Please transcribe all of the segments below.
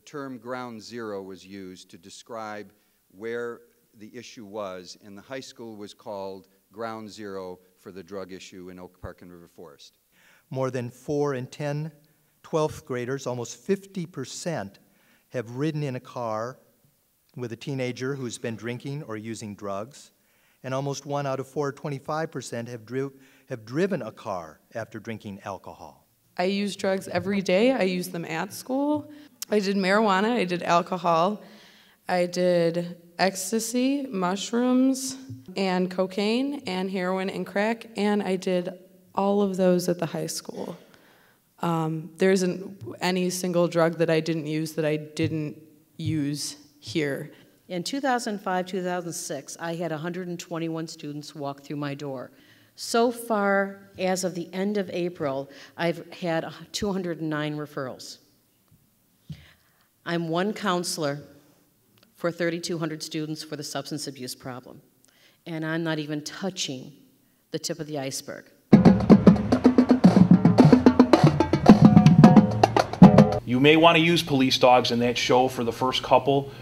term ground zero was used to describe where the issue was, and the high school was called ground zero for the drug issue in Oak Park and River Forest. More than 4 in 10 12th graders, almost 50%, have ridden in a car with a teenager who's been drinking or using drugs, and almost 1 out of 4, 25%, have driven a car after drinking alcohol. I use drugs every day. I use them at school. I did marijuana, I did alcohol, I did ecstasy, mushrooms, and cocaine, and heroin and crack, and I did all of those at the high school. There isn't any single drug that I didn't use here. In 2005-2006, I had 121 students walk through my door. So far, as of the end of April, I've had 209 referrals. I'm one counselor for 3,200 students for the substance abuse problem, and I'm not even touching the tip of the iceberg. You may want to use police dogs in that show for the first couple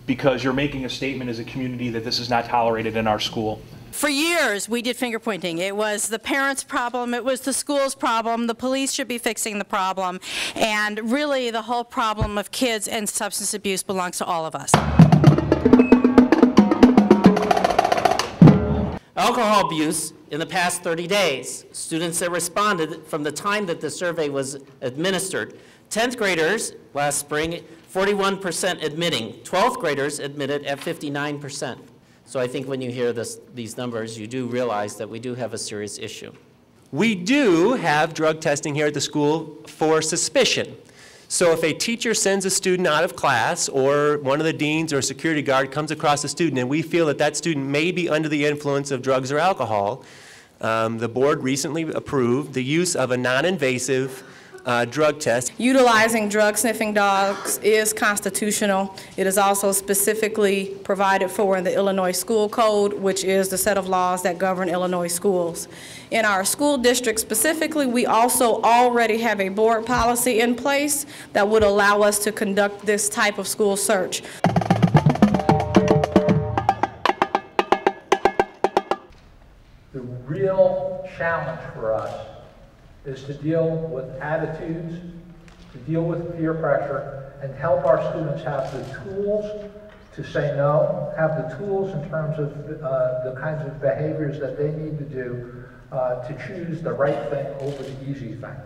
because you're making a statement as a community that this is not tolerated in our school. For years, we did finger pointing. It was the parents' problem, it was the school's problem, the police should be fixing the problem, and really the whole problem of kids and substance abuse belongs to all of us. Alcohol abuse in the past 30 days. Students that responded from the time that the survey was administered. 10th graders last spring, 41% admitting. 12th graders admitted at 59%. So I think when you hear these numbers, you do realize that we do have a serious issue. We do have drug testing here at the school for suspicion. So if a teacher sends a student out of class, or one of the deans or a security guard comes across a student and we feel that that student may be under the influence of drugs or alcohol, the board recently approved the use of a non-invasive drug test. Utilizing drug sniffing dogs is constitutional. It is also specifically provided for in the Illinois School Code, which is the set of laws that govern Illinois schools. In our school district specifically, we also already have a board policy in place that would allow us to conduct this type of school search. The real challenge for us is to deal with attitudes, to deal with peer pressure, and help our students have the tools to say no, have the tools in terms of the kinds of behaviors that they need to do to choose the right thing over the easy thing.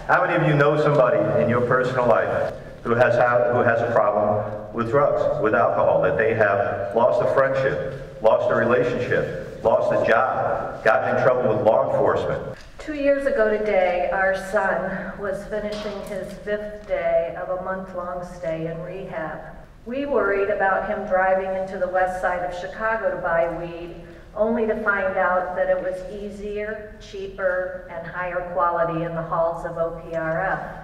How many of you know somebody in your personal life who has a problem with drugs, with alcohol, that they have lost a friendship, lost a relationship, lost a job, gotten in trouble with law enforcement? 2 years ago today, our son was finishing his 5th day of a month-long stay in rehab. We worried about him driving into the west side of Chicago to buy weed, only to find out that it was easier, cheaper, and higher quality in the halls of OPRF.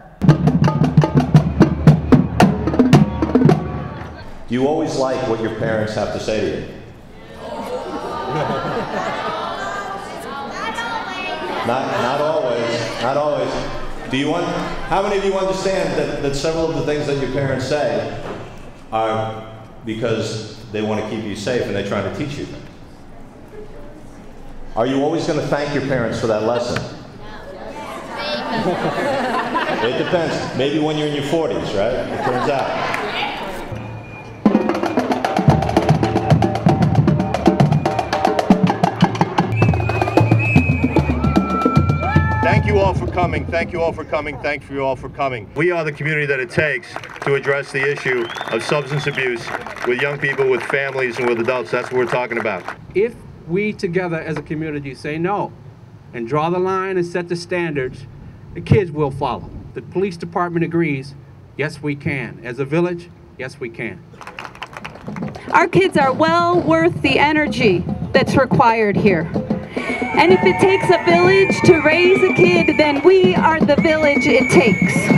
Do you always like what your parents have to say to you? Not always. Not always. How many of you understand that several of the things that your parents say are because they want to keep you safe and they're trying to teach you? Are you always going to thank your parents for that lesson? It depends. Maybe when you're in your 40s, right? It turns out. Thank you all for coming. Thank you all for coming. Thank you all for coming. We are the community that it takes to address the issue of substance abuse with young people, with families, and with adults. That's what we're talking about. If we together as a community say no and draw the line and set the standards, the kids will follow. The police department agrees, yes we can. As a village, yes we can. Our kids are well worth the energy that's required here. And if it takes a village to raise a kid, then we are the village it takes.